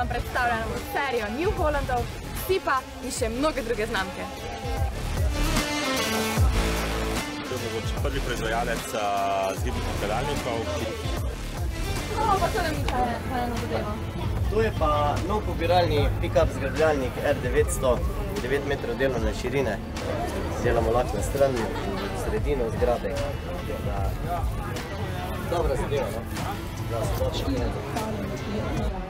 vam predstavljamo serijo New Hollandov, Sipa in še mnoge druge znamke. To je mogoče prvi proizvajalec zgibnih nakladalnikov. Pa to nam kaj eno zadevo. To je pa nov pobiralni pick-up zgrabljalnik R900, 9 metrov delovne širine. Delamo lahko na stran, sredino zgrade. Dobra zadeva, no? Da se počne gledati.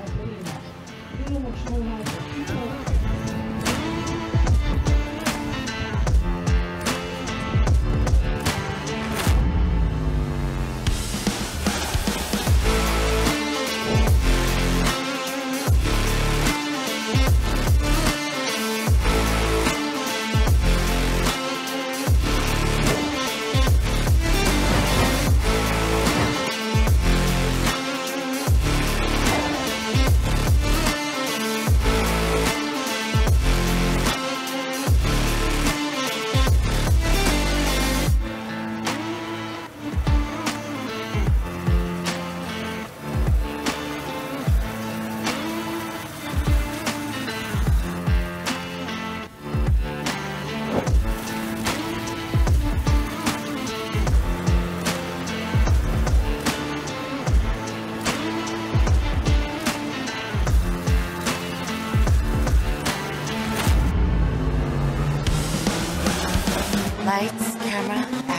Lights, camera,